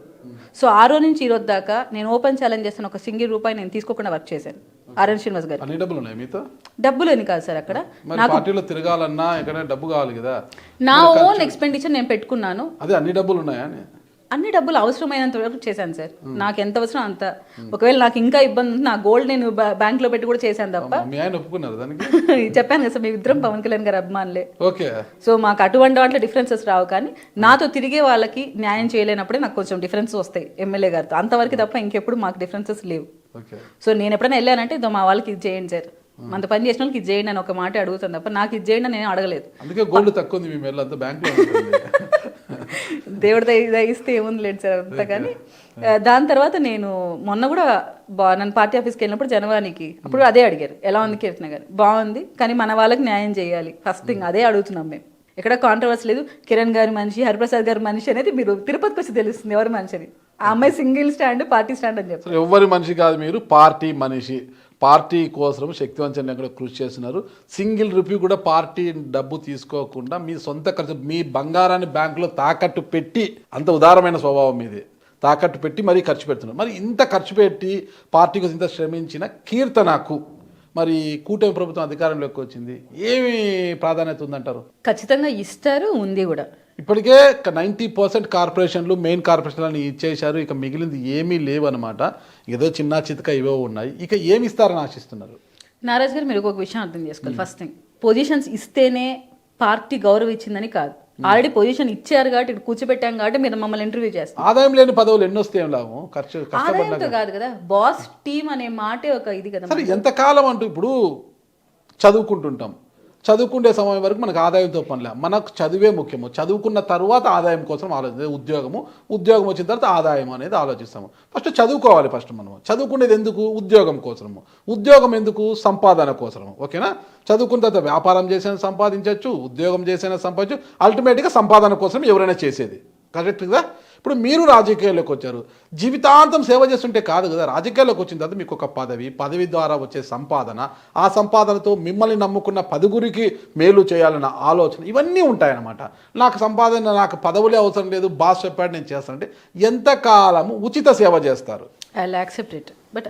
సో ఆ రోజు నుంచి ఈ రోజు దాకా నేను ఓపెన్ ఛాలెంజ్ చేస్తాను, ఒక సింగిల్ రూపాయి నేను తీసుకోకుండా వర్క్ చేశాను ఆర్ఎన్ శ్రీనివాస్ గారు. డబ్బులు అని కాదు సార్, అక్కడ పార్టీలో తిరగాలన్నా డబ్బు కావాలి కదా. నా ఓన్ ఎక్స్పెండిచర్ నేను పెట్టుకున్నాను. అదే అన్ని డబ్బులు ఉన్నాయా? అన్ని డబ్బులు అవసరమైనంత వరకు చేశాను సార్. నాకు ఎంత అవసరం అంత. ఒకవేళ నాకు ఇంకా ఇబ్బంది ఉంది, నా గోల్డ్ నేను బ్యాంక్ లో పెట్టి కూడా చేశాను తప్ప. మీ ఆయన ఒప్పుకున్నారు దానికి? చెప్పాను కదా సార్, మీ ఇద్దరం పవన్ కళ్యాణ్ గారు అభిమానులే. ఓకే. సో మాకు అటువంటి వాటిలో డిఫరెన్సెస్ రావు, కానీ నాతో తిరిగే వాళ్ళకి న్యాయం చేయలేనప్పుడే నాకు కొంచెం డిఫరెన్స్ వస్తాయి ఎమ్మెల్యే గారితో, అంతవరకు తప్ప ఇంకెప్పుడు మాకు డిఫరెన్సెస్ లేవు. సో నేను ఎప్పుడైనా వెళ్ళానంటే ఇదో మా వాళ్ళకి ఇది చేయండి సార్, అంత పని చేసిన వాళ్ళకి ఇది చేయండి అని ఒక మాట అడుగుతాను తప్ప నాకు ఇది చేయండి నేను అడగలేదు. అందుకే గోల్డ్ తక్కువ ఉంది మీ మెల్ల, అంతా బ్యాంక్లో దేవుడి దయిస్తే ఏముంది లేదు సార్ అంతా. కానీ దాని తర్వాత నేను మొన్న కూడా నన్ను పార్టీ ఆఫీస్కి వెళ్ళినప్పుడు జనవానికి అప్పుడు అదే అడిగారు, ఎలా ఉంది కీర్తన గారు, బాగుంది కానీ మన వాళ్ళకి న్యాయం చేయాలి ఫస్ట్ థింగ్, అదే అడుగుతున్నాం మేము. ఎక్కడ కాంట్రవర్సీ లేదు, కిరణ్ గారి మనిషి, హరిప్రసాద్ గారి మనిషి అనేది మీరు తిరుపతికి వచ్చి తెలుస్తుంది ఎవరి మనిషి అని. ఆ అమ్మాయి సింగిల్ స్టాండ్, పార్టీ స్టాండ్ అని చెప్తారు. ఎవరి మనిషి కాదు, మీరు పార్టీ మనిషి. పార్టీ కోసం శక్తివంతంగా కూడా కృషి చేస్తున్నారు. సింగిల్ రూపీ కూడా పార్టీ డబ్బు తీసుకోకుండా మీ సొంత ఖర్చు, మీ బంగారాన్ని బ్యాంకులో తాకట్టు పెట్టి, అంత ఉదారమైన స్వభావం మీది, తాకట్టు పెట్టి మరీ ఖర్చు పెడుతున్నారు. మరి ఇంత ఖర్చు పెట్టి పార్టీ కోసం ఇంత శ్రమించిన కీర్తనకు మరి కూటమి ప్రభుత్వం అధికారంలోకి వచ్చింది, ఏమి ప్రాధాన్యత ఉందంటారు? ఖచ్చితంగా ఇస్తారు, ఉంది కూడా. ఇప్పటికే 90% కార్పొరేషన్లు, మెయిన్ కార్పొరేషన్లను ఇచ్చేశారు. ఇక మిగిలింది ఏమీ లేవు అనమాట. ఏదో చిన్న చితక ఇవో ఉన్నాయి. ఇక ఏమి ఇస్తారని ఆశిస్తున్నారు? నారాజ్ గారు, మీరు ఒక విషయం అర్థం చేసుకోవాలి. ఫస్ట్ థింగ్, పొజిషన్స్ ఇస్తేనే పార్టీ గౌరవం ఇచ్చిందని కాదు. ఆల్రెడీ పొజిషన్ ఇచ్చారు కాబట్టి, ఇక్కడ కూర్చోబెట్టాం కాబట్టి మీరు మమ్మల్ని ఇంటర్వ్యూ చేస్తారు. ఆదాయం లేని పదవులు ఎన్ని వస్తాయి లాభం? ఆదాయంతో కాదు కదా, బాస్ టీమ్ అనే మాటే ఒక ఇది కదా. సరే, ఎంతకాలం అంటూ ఇప్పుడు చదువుకుంటుంటాం, చదువుకునే సమయం వరకు మనకు ఆదాయంతో పనిలే, మనకు చదువే ముఖ్యము. చదువుకున్న తర్వాత ఆదాయం కోసం ఆలోచించే ఉద్యోగం వచ్చిన తర్వాత ఆదాయం అనేది ఆలోచిస్తాము. ఫస్ట్ చదువుకోవాలి. ఫస్ట్ మనము చదువుకునేది ఎందుకు? ఉద్యోగం కోసము. ఉద్యోగం ఎందుకు? సంపాదన కోసము. ఓకేనా? చదువుకున్న తర్వాత వ్యాపారం చేసిన సంపాదించవచ్చు, ఉద్యోగం చేసిన సంపాదించు, అల్టిమేట్గా సంపాదన కోసం ఎవరైనా చేసేది. కరెక్ట్ కదా? ఇప్పుడు మీరు రాజకీయాల్లోకి వచ్చారు, జీవితాంతం సేవ చేస్తుంటే కాదు కదా. రాజకీయాల్లోకి వచ్చిన తర్వాత మీకు ఒక పదవి ద్వారా వచ్చే సంపాదన, ఆ సంపాదనతో మిమ్మల్ని నమ్ముకున్న 10గురికి మేలు చేయాలన్న ఆలోచన, ఇవన్నీ ఉంటాయన్నమాట. నాకు సంపాదన, నాకు పదవులే అవసరం లేదు, బాస్ చెప్పాడు నేను చేస్తానంటే ఎంతకాలము ఉచిత సేవ చేస్తారు? I will accept it. But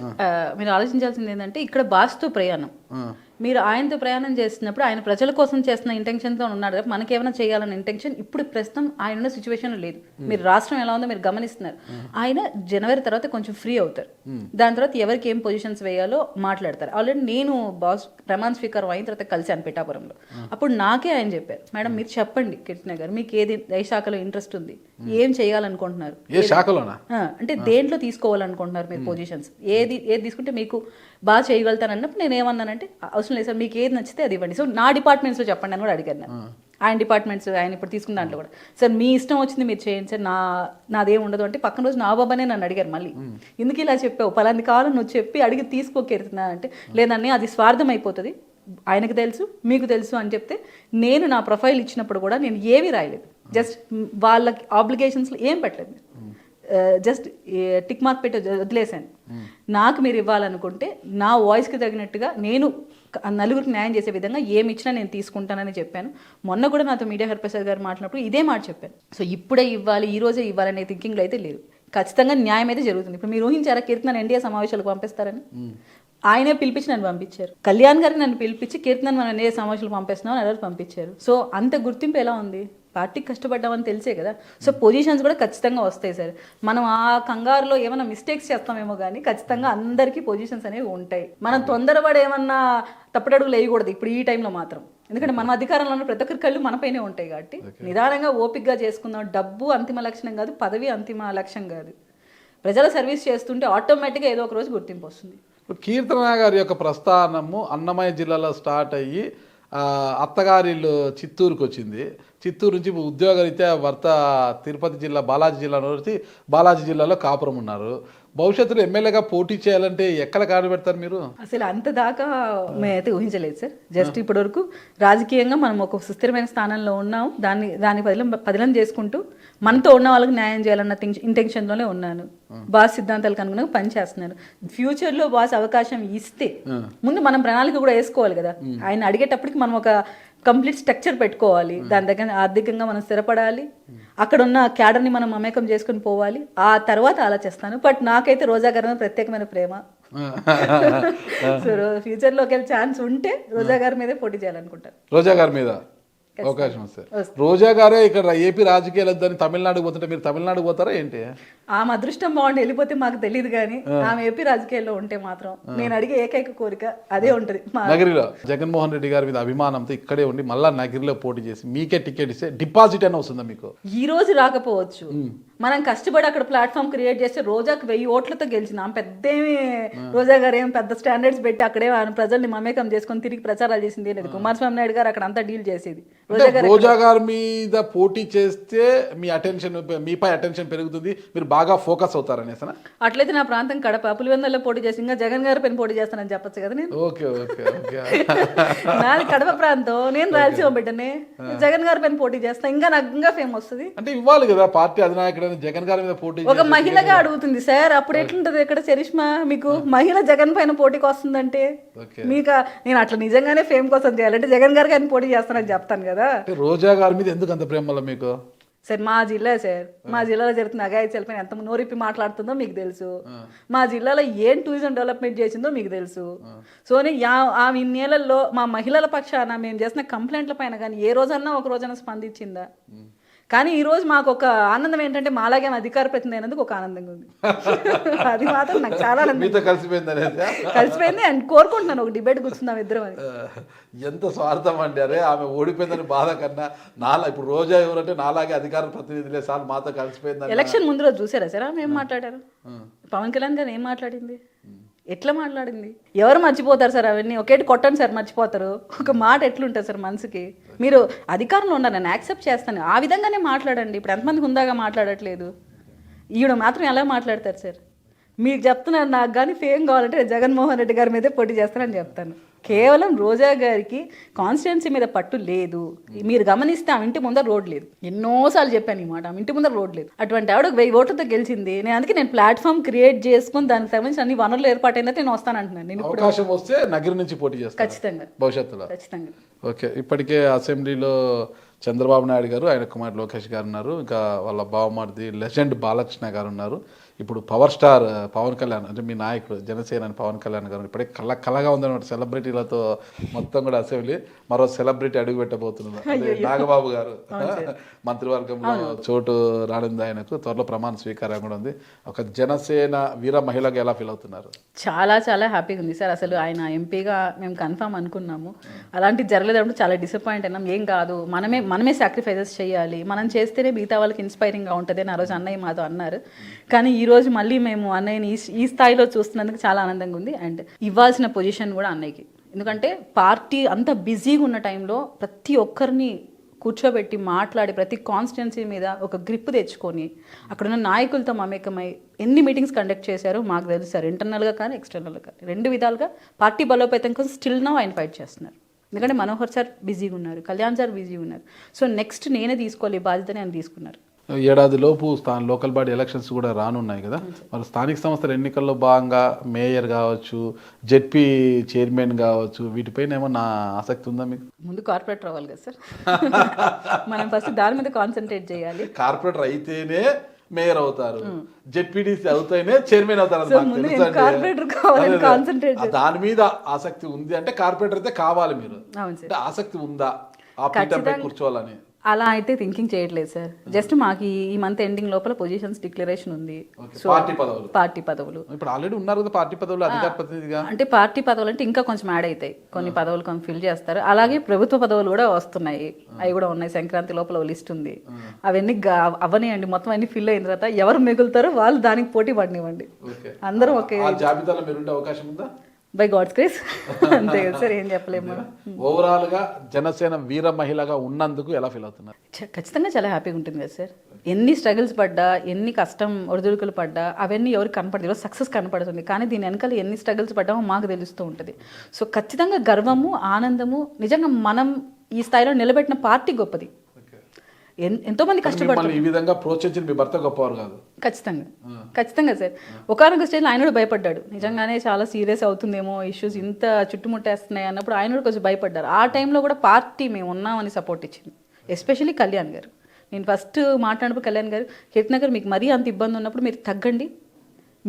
మీరు ఆలోచించాల్సింది ఏంటంటే, ఇక్కడ బాస్తో ప్రయాణం, మీరు ఆయనతో ప్రయాణం చేస్తున్నప్పుడు ఆయన ప్రజల కోసం చేస్తున్న ఇంటెన్షన్తో ఉన్నాడు. మనకేమైనా చేయాలన్న ఇంటెన్షన్ ఇప్పుడు ప్రస్తుతం ఆయన ఉన్న సిచ్యువేషన్లో లేదు. మీరు రాష్ట్రం ఎలా ఉందో మీరు గమనిస్తున్నారు. ఆయన జనవరి తర్వాత కొంచెం ఫ్రీ అవుతారు. దాని తర్వాత ఎవరికి ఏం పొజిషన్స్ వేయాలో మాట్లాడతారు. ఆల్రెడీ నేను బాస్ ప్రమాణ స్వీకారం అయిన తర్వాత కలిసాను పిఠాపురంలో. అప్పుడు నాకే ఆయన చెప్పారు, మేడం మీరు చెప్పండి కీర్తన గారు, మీకు ఏ శాఖలో ఇంట్రెస్ట్ ఉంది, ఏం చేయాలనుకుంటున్నారు, అంటే దేంట్లో తీసుకోవాలనుకుంటున్నారు మీరు పొజిషన్స్, ఏది తీసుకుంటే మీకు బాగా చేయగలుగుతాను అన్నప్పుడు నేను ఏమన్నానంటే, అవసరం లేదు సార్, మీకు ఏది నచ్చితే అది ఇవ్వండి. సో నా డిపార్ట్మెంట్స్లో చెప్పండి అని కూడా అడిగాను. ఆయన డిపార్ట్మెంట్స్ ఆయన ఇప్పుడు తీసుకున్న దాంట్లో కూడా, సార్ మీ ఇష్టం వచ్చింది మీరు చేయండి సార్, నాదేం ఉండదు అంటే, పక్కన రోజు నా బాబానే నన్ను అడిగారు మళ్ళీ, ఎందుకు ఇలా చెప్పావు, పలాంది కావాలని నువ్వు చెప్పి అడిగి తీసుకోకెడుతున్నా అంటే, లేదండి అది స్వార్థం అయిపోతుంది, ఆయనకు తెలుసు మీకు తెలుసు అని చెప్తే, నేను నా ప్రొఫైల్ ఇచ్చినప్పుడు కూడా నేను ఏమీ రాయలేదు, జస్ట్ వాళ్ళకి ఆబ్లిగేషన్స్లో ఏం పెట్టలేదు, జస్ట్ టిక్ మార్క్ పెట్టి వదిలేశాను. నాకు మీరు ఇవ్వాలనుకుంటే నా వాయిస్కి తగినట్టుగా నేను నలుగురికి న్యాయం చేసే విధంగా ఏమి ఇచ్చినా నేను తీసుకుంటానని చెప్పాను. మొన్న కూడా నాతో మీడియా హరిప్రసాద్ గారు మాట్లాడినప్పుడు ఇదే మాట చెప్పాను. సో ఇప్పుడే ఇవ్వాలి, ఈ రోజే ఇవ్వాలనే థింకింగ్లో అయితే లేదు. ఖచ్చితంగా న్యాయం అయితే జరుగుతుంది. ఇప్పుడు మీరు ఊహించారా కీర్తన ఎన్డీఏ సమావేశాలకు పంపిస్తారని? ఆయనే పిలిపించి నన్ను పంపించారు. కళ్యాణ్ గారిని నన్ను పిలిపించి కీర్తనని మనం ఎన్డీఏ సమావేశాలకు పంపిస్తున్నాం అని పంపించారు. సో అంత గుర్తింపు ఎలా ఉంది? పార్టీకి కష్టపడ్డామని తెలిసే కదా. సో పొజిషన్స్ కూడా ఖచ్చితంగా వస్తాయి సార్. మనం ఆ కంగారులో ఏమైనా మిస్టేక్స్ చేస్తామేమో కానీ ఖచ్చితంగా అందరికీ పొజిషన్స్ అనేవి ఉంటాయి. మనం తొందరపడి ఏమన్నా తప్పటడుగులు వేయకూడదు ఇప్పుడు ఈ టైంలో మాత్రం. ఎందుకంటే మనం అధికారంలో ఉన్న ప్రతి ఒక్కరి కళ్ళు మనపైనే ఉంటాయి కాబట్టి నిదానంగా ఓపికగా చేసుకుందాం. డబ్బు అంతిమ లక్ష్యం కాదు, పదవి అంతిమ లక్ష్యం కాదు. ప్రజల సర్వీస్ చేస్తుంటే ఆటోమేటిక్గా ఏదో ఒక రోజు గుర్తింపు వస్తుంది. కీర్తన గారి యొక్క ప్రస్థానము అన్నమయ్య జిల్లాలో స్టార్ట్ అయ్యి అత్తగారిల్లు చిత్తూరుకు వచ్చింది. చిత్తూరు నుంచి ఉద్యోగరీత్యా భర్త తిరుపతి జిల్లా బాలాజీ జిల్లాలో కాపురం ఉన్నారు. భవిష్యత్తులో ఎమ్మెల్యేగా పోటీ చేయాలంటే ఎక్కడ కాడు పెడతారు మీరు? అసలు అంత దాకా మేమైతే ఊహించలేదు సార్. జస్ట్ ఇప్పటి వరకు రాజకీయంగా మనం ఒక సుస్థిరమైన స్థానంలో ఉన్నాం. దాన్ని పదిలం చేసుకుంటూ మనతో ఉన్న వాళ్ళకి న్యాయం చేయాలన్న ఇంటెన్షన్లోనే ఉన్నాను. బాస్ సిద్ధాంతాలకు అనుగుణంగా పనిచేస్తున్నాను. ఫ్యూచర్లో బాస్ అవకాశం ఇస్తే ముందు మనం ప్రణాళిక కూడా వేసుకోవాలి కదా. ఆయన అడిగేటప్పటికి మనం ఒక కంప్లీట్ స్ట్రక్చర్ పెట్టుకోవాలి. దాని దగ్గర ఆర్థికంగా మనం స్థిరపడాలి. అక్కడ ఉన్న క్యాడర్ని మనం మమేకం చేసుకుని పోవాలి. ఆ తర్వాత ఆలోచిస్తాను. బట్ నాకైతే రోజా గారి మీద ప్రత్యేకమైన ప్రేమ. సో ఫ్యూచర్లో ఒకవేళ ఛాన్స్ ఉంటే రోజా గారి మీదే పోటీ చేయాలనుకుంటాను. రోజా గారి మీద అవకాశం వస్తే రోజా గారే ఇక్కడ ఏపీ రాజకీయాలు వద్దని తమిళనాడుకు పోతుంటే మీరు తమిళనాడుకు పోతారా ఏంటి? ఆమె అదృష్టం బాగుండి వెళ్ళిపోతే మాకు తెలియదు కానీ ఆమె ఏపీ రాజకీయాల్లో ఉంటే మాత్రం నేను అడిగే ఏకైక కోరిక అదే ఉంటది. నగరిలో జగన్మోహన్ రెడ్డి గారి మీద అభిమానంతో ఇక్కడే ఉండి మళ్ళా నగరిలో పోటీ చేసి మీకే టికెట్ ఇస్తే డిపాజిట్ అని వస్తుందా మీకు? ఈ రోజు రాకపోవచ్చు, మనం కష్టపడి అక్కడ ప్లాట్ఫామ్ క్రియేట్ చేస్తే రోజాకి 1000 ఓట్లతో గెలిచింది. ఆమె పెద్దేమి రోజా గారు ఏం పెద్ద స్టాండర్డ్స్ పెట్టి అక్కడే ప్రజల్ని మమేకం చేసుకొని తిరిగి ప్రచారాలు చేసింది లేదు. కుమారస్వామి నాయుడు గారు అక్కడ అంతా డీల్ చేసేది. రోజా గారి మీద పోటీ చేస్తే మీ అటెన్షన్, మీపై అటెన్షన్ పెరుగుతుంది, మీరు బాగా ఫోకస్ అవుతారనేసనా? అట్లయితే నా ప్రాంతం కడప పులివెందులలో పోటీ చేసి ఇంకా జగన్ గారి పైన పోటీ చేస్తానని చెప్పొచ్చు కదా నేను. Okay okay okay. నాది కడప ప్రాంతం, నేను రాయలసీమ బిడ్డనే, జగన్ గారి పైన పోటీ చేస్తా, ఇంకా నాకు ఇంకా ఫేమ్ వస్తుంది. అంటే ఇవ్వాలి కదా పార్టీ అధినాయకుడు జగన్ గారి మీద పోటీ. ఒక మహిళగా అడుగుతుంది సార్, అప్పుడు ఎట్లుంటది ఇక్కడ చరిష్మా మీకు? మహిళ జగన్ పైన పోటీకి వస్తుందంటే మీకు నేను అట్లా నిజంగానే ఫేమ్ కోసం చేయాలంటే జగన్ గారికి ఆయన పోటీ చేస్తానని చెప్తాను కదా. రోజా గారి మీద ఎందుకు అంత ప్రేమ వల్ల మీకు? సార్ మా జిల్లా సార్, మా జిల్లాలో జరుగుతున్న అఘాయిత్యాల పైన ఎంత నోరిప్పి మాట్లాడుతుందో మీకు తెలుసు. మా జిల్లాలో ఏం టూరిజం డెవలప్మెంట్ చేసిందో మీకు తెలుసు. సో ఆమె ఇన్నేళ్లలో మా మహిళల పక్షాన మేము చేసిన కంప్లైంట్ల పైన కానీ ఏ రోజన్నా ఒక రోజైనా స్పందించిందా? కానీ ఈ రోజు మాకు ఒక ఆనందం ఏంటంటే మాలాగే అధికార ప్రతినిధి అయినందుకు ఒక ఆనందంగా ఉంది. అది మాత్రం నాకు చాలా కలిసిపోయింది అండ్ కోరుకుంటున్నాను ఒక డిబేట్ కూర్చుందాం ఇద్దరం అని. ఎంత స్వార్థం అండి. అరే ఆమె ఓడిపోయిందని బాధ కన్నా ఇప్పుడు రోజా ఎవరంటే నాలాగే అధికార ప్రతినిధులే సార్ మాతో కలిసిపోయింది. ఎలక్షన్ ముందు రోజు చూసారా సార్ ఆమె ఏం మాట్లాడారు? పవన్ కళ్యాణ్ గారు ఏం మాట్లాడింది, ఎట్లా మాట్లాడింది? ఎవరు మర్చిపోతారు సార్ అవన్నీ? ఒకేటి కొట్టండి సార్ మర్చిపోతారు. ఒక మాట ఎట్లుంటుంది సార్ మనసుకి? మీరు అధికారంలో ఉండాలి, నేను యాక్సెప్ట్ చేస్తాను, ఆ విధంగానే మాట్లాడండి. ఇప్పుడు ఎంతమందికి ఉందాగా మాట్లాడట్లేదు, ఈవిడ మాత్రం ఎలా మాట్లాడతారు సార్? మీకు చెప్తున్నాను, నాకు కానీ ఫేమ్ కావాలంటే జగన్మోహన్ రెడ్డి గారి మీదే పోటీ చేస్తానని చెప్తాను. కేవలం రోజా గారికి కాన్స్టిట్యున్సీ మీద పట్టు లేదు. మీరు గమనిస్తే ఆమె ఇంటి ముందర రోడ్ లేదు. ఎన్నోసార్లు చెప్పాను ఈ మాట, ఆమె ఇంటి ముందర రోడ్ లేదు. అటువంటి ఆవిడ 1000 ఓట్లతో గెలిచింది. నేను ప్లాట్ఫామ్ క్రియేట్ చేసుకుని దానికి సంబంధించిన అన్ని వనరులు ఏర్పాటైందంటే నేను వస్తానంటున్నాను. నేను అవకాశం వస్తే నగరి నుంచి పోటీ చేస్తాను ఖచ్చితంగా, భవిష్యత్తులో ఖచ్చితంగా. ఓకే. ఇప్పటికే అసెంబ్లీలో చంద్రబాబు నాయుడు గారు, ఆయన కుమార్ లోకేష్ గారు ఉన్నారు, ఇంకా వాళ్ళ బావమరిది లెజెండ్ బాలకృష్ణ గారు ఉన్నారు. ఇప్పుడు పవర్ స్టార్ పవన్ కళ్యాణ్ అంటే మీ నాయకుడు జనసేన పవన్ కళ్యాణ్ గారు ఇప్పుడే కళగా ఉందన్నమాట. సెలబ్రిటీలతో మొత్తం కూడా అసెంబ్లీ మరో సెలబ్రిటీ అడుగు పెట్టబోతున్నారు. అదే నాగబాబు గారు మంత్రివర్గంలో చోటు రానుంది ఆయనకు. త్వరలో ప్రమాణ స్వీకారం కూడా ఉంది. ఒక జనసేన వీర మహిళగా ఎలా ఫీల్ అవుతున్నారు? చాలా చాలా హ్యాపీగా ఉంది సార్. అసలు ఆయన ఎంపీగా మేము కన్ఫర్మ్ అనుకున్నాము, అలాంటిది జరగలేదంటే చాలా డిసప్పాయింట్ అయినాం. ఏం కాదు, మనమే సాక్రిఫైజెస్ చేయాలి, మనం చేస్తేనే మిగతా వాళ్ళకి ఇన్స్పైరింగ్గా ఉంటుంది అని ఆ రోజు అన్నయ్య మాతో అన్నారు. కానీ ఈరోజు మళ్ళీ మేము అన్నయ్యని ఈ స్థాయిలో చూస్తున్నందుకు చాలా ఆనందంగా ఉంది. అండ్ ఇవ్వాల్సిన పొజిషన్ కూడా అన్నయ్యకి. ఎందుకంటే పార్టీ అంత బిజీగా ఉన్న టైంలో ప్రతి ఒక్కరిని కూర్చోబెట్టి మాట్లాడి ప్రతి కాన్స్టిట్యున్సీ మీద ఒక గ్రిప్ తెచ్చుకొని అక్కడున్న నాయకులతో మమేకమై ఎన్ని మీటింగ్స్ కండక్ట్ చేశారో మాకు తెలుసు సార్. ఇంటర్నల్గా కానీ ఎక్స్టర్నల్గా కానీ 2 విధాలుగా పార్టీ బలోపేతం కోసం స్టిల్ నౌ ఆయన ఫైట్ చేస్తున్నారు. ఎందుకంటే మనోహర్ సార్ బిజీగా ఉన్నారు, కళ్యాణ్ సార్ బిజీగా ఉన్నారు. సో నెక్స్ట్ నేనే తీసుకోవాలి ఈ బాధ్యతని ఆయన తీసుకున్నారు. ఏడాదిలోపు లోకల్ బాడీ ఎలక్షన్స్ కూడా రానున్నాయి కదా, మరి స్థానిక సంస్థల ఎన్నికల్లో భాగంగా మేయర్ కావచ్చు, జెడ్పీ చైర్మన్ కావచ్చు, వీటిపైన ఏమన్నా ఆసక్తి ఉందా మీకు? ముందు కార్పొరేటర్ అవ్వాలి కదా సార్, మనం ఫస్ట్ దాని మీద కాన్సన్ట్రేట్ చేయాలి. కార్పొరేటర్ అయితేనే మేయర్ అవుతారు, జెడ్పీడీసీ అవుతానే చైర్మన్ అవుతారు. దాని మీద ఆసక్తి ఉంది అంటే కార్పొరేటర్ అయితే కావాలి. మీరు అంటే ఆసక్తి ఉందా ఆ పీఠంపై కూర్చోవాలని? అలా అయితే థింకింగ్ చేయట్లేదు సార్. జస్ట్ మాకు ఈ మంత్ ఎండింగ్ లోపల పొజిషన్స్ డిక్లరేషన్ ఉంది. సో పార్టీ పదవులు ఇప్పుడు ఆల్రెడీ ఉన్నారు కదా పార్టీ పదవులు అధికార ప్రతినిధిగా. అంటే పార్టీ పదవులు అంటే ఇంకా కొంచెం యాడ్ అవుతాయి, కొన్ని పదవులు కొన్ని ఫిల్ చేస్తారు. అలాగే ప్రభుత్వ పదవులు కూడా వస్తున్నాయి, అవి కూడా ఉన్నాయి. సంక్రాంతి లోపల లిస్ట్ ఉంది, అవన్నీ అవనివ్వండి. మొత్తం అన్ని ఫిల్ అయిన తర్వాత ఎవరు మిగులుతారో వాళ్ళు దానికి పోటీ పడినివ్వండి. అందరూ ఒకే జాబితాలో మీరు ఉండే అవకాశం ఉందా? బై గాడ్స్ గ్రేస్, అంతే కదా సార్, ఏం చెప్పలేము. ఓవరాల్ గా జనసేన వీర మహిళగా ఉన్నందుకు ఎలా ఫీల్ అవుతున్నారు? ఖచ్చితంగా చాలా హ్యాపీగా ఉంటుంది కదా సార్. ఎన్ని స్ట్రగుల్స్ పడ్డా, ఎన్ని కష్టం ఒడిదుడుకులు పడ్డా అవన్నీ ఎవరికి కనపడదు. ఈరోజు సక్సెస్ కనపడుతుంది, కానీ దీని వెనకాల ఎన్ని స్ట్రగుల్స్ పడ్డామో మాకు తెలుస్తూ ఉంటుంది. సో ఖచ్చితంగా గర్వము, ఆనందము. నిజంగా మనం ఈ స్థాయిలో నిలబెట్టిన పార్టీ గొప్పది. ఎంతో మంది కష్టపడుతున్నారు. ఈ విధంగా ప్రోత్సహించిన మీ భర్త గొప్పవారు కాదు? ఖచ్చితంగా సార్. ఒకనొక స్టేజ్లో ఆయన కూడా భయపడ్డాడు, నిజంగానే చాలా సీరియస్ అవుతుందేమో ఇష్యూస్, ఇంత చుట్టుముట్టేస్తున్నాయి అన్నప్పుడు ఆయన కూడా కొంచెం భయపడ్డారు. ఆ టైంలో కూడా పార్టీ మేము ఉన్నామని సపోర్ట్ ఇచ్చింది, ఎస్పెషల్లీ కళ్యాణ్ గారు. నేను ఫస్ట్ మాట్లాడినప్పుడు కళ్యాణ్ గారు, కీర్తన గారు మీకు మరీ అంత ఇబ్బంది ఉన్నప్పుడు మీరు తగ్గండి,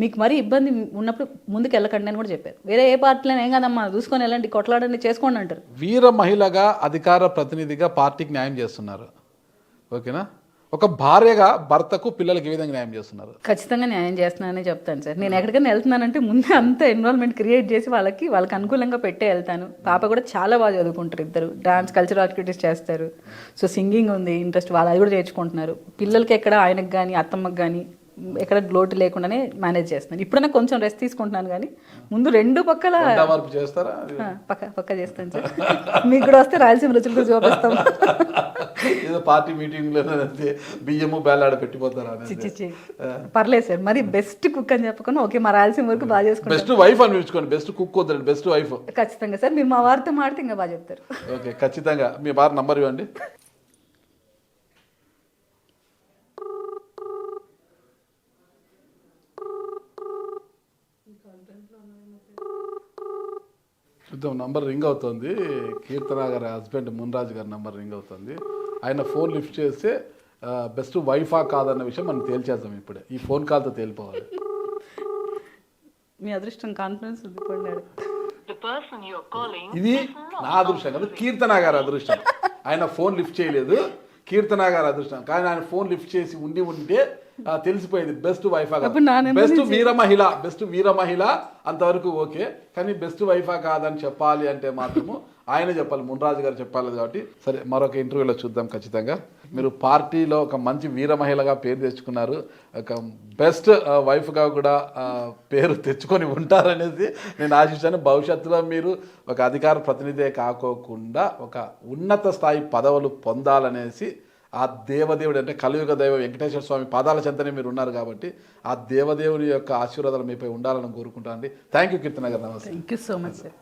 మీకు మరీ ఇబ్బంది ఉన్నప్పుడు ముందుకు వెళ్ళకండి అని కూడా చెప్పారు. వేరే ఏ పార్టీలో ఏం కదమ్మా చూసుకొని వెళ్ళండి, కొట్లాడండి, చేసుకోండి అంటారు. వీర మహిళగా అధికార ప్రతినిధిగా పార్టీకి న్యాయం చేస్తున్నారు, ఓకేనా? ఒక భార్యగా భర్తకు పిల్లలకి ఏ విధంగా న్యాయం చేస్తున్నారు? ఖచ్చితంగా న్యాయం చేస్తున్నానని చెప్తాను సార్. నేను ఎక్కడికైనా వెళ్తున్నానంటే ముందే అంత ఎన్రోల్మెంట్ క్రియేట్ చేసి వాళ్ళకి అనుకూలంగా పెట్టే వెళ్తాను. పాప కూడా చాలా బాగా చదువుకుంటారు, ఇద్దరు డాన్స్ కల్చరల్ యాక్టివిటీస్ చేస్తారు. సో సింగింగ్ ఉంది ఇంట్రెస్ట్, వాళ్ళు అది కూడా నేర్చుకుంటున్నారు. పిల్లలకి ఎక్కడ ఆయనకు కానీ అత్తమ్మకి కానీ ఎక్కడ లోటు లేకుండానే మేనేజ్ చేస్తున్నాను. ఇప్పుడైనా కొంచెం రెస్ట్ తీసుకుంటున్నాను, కానీ ముందు రెండు పక్కల వర్క్ చేస్తారా? పక్క చేస్తాను సార్. మీకు కూడా వస్తే రాయలసీమ రుచులు కూడా చూపిస్తాం. ఏదో పార్టీ మీటింగ్ లో బియ్యము బేలాడ పెట్టిపోతారా? చిచ్చి పర్లేదు సార్, మరి బెస్ట్ కుక్ అని చెప్పకుండా ఓకే మా రాయలసీమ వరకు బాగా చేసుకుంటాం. బెస్ట్ వైఫ్ అని పిలుచుకోండి, బెస్ట్ కుక్ వద్దండి, బెస్ట్ వైఫ్. ఖచ్చితంగా సార్, మీరు మా వారితో మాడితే ఇంకా బాగా చెప్తారు. ఓకే, ఖచ్చితంగా. మీ వారి నంబర్ ఇవ్వండి. చూద్దాం, నంబర్ రింగ్ అవుతుంది. కీర్తన గారి హస్బెండ్ మున్రాజు గారి నంబర్ రింగ్ అవుతుంది. ఆయన ఫోన్ లిఫ్ట్ చేస్తే బెస్ట్ వైఫా కాదన్న విషయం మనం తేల్చేద్దాం ఇప్పుడే. ఈ ఫోన్ కాల్తో తేలిపోవాలి. మీ అదృష్టం, కాన్ఫిడెన్స్ ఉంది. ఇది నా అదృష్టం కాదు, కీర్తన గారి అదృష్టం. ఆయన ఫోన్ లిఫ్ట్ చేయలేదు, కీర్తన గారి అదృష్టం. కానీ ఆయన ఫోన్ లిఫ్ట్ చేసి ఉంటే తెలిసిపోయేది బెస్ట్ వైఫా కాదు. బెస్ట్ వీర మహిళ అంతవరకు ఓకే, కానీ బెస్ట్ వైఫా కాదని చెప్పాలి అంటే మాత్రము ఆయన చెప్పాలి, మున్రాజు గారు చెప్పాలి. కాబట్టి సరే, మరొక ఇంటర్వ్యూలో చూద్దాం. ఖచ్చితంగా మీరు పార్టీలో ఒక మంచి వీర మహిళగా పేరు తెచ్చుకున్నారు, ఒక బెస్ట్ వైఫ్గా కూడా పేరు తెచ్చుకొని ఉంటారనేసి నేను ఆశిస్తాను. భవిష్యత్తులో మీరు ఒక అధికార ప్రతినిధే కాకోకుండా ఒక ఉన్నత స్థాయి పదవులు పొందాలనేసి ఆ దేవదేవుడు, అంటే కలియుగ దైవ వెంకటేశ్వర స్వామి పాదాల చెంతనే మీరు ఉన్నారు కాబట్టి ఆ దేవదేవుని యొక్క ఆశీర్వాదాలు మీపై ఉండాలని కోరుకుంటానండి. థ్యాంక్ యూ కీర్తన గారు, నమస్తే. Thank you so much sir.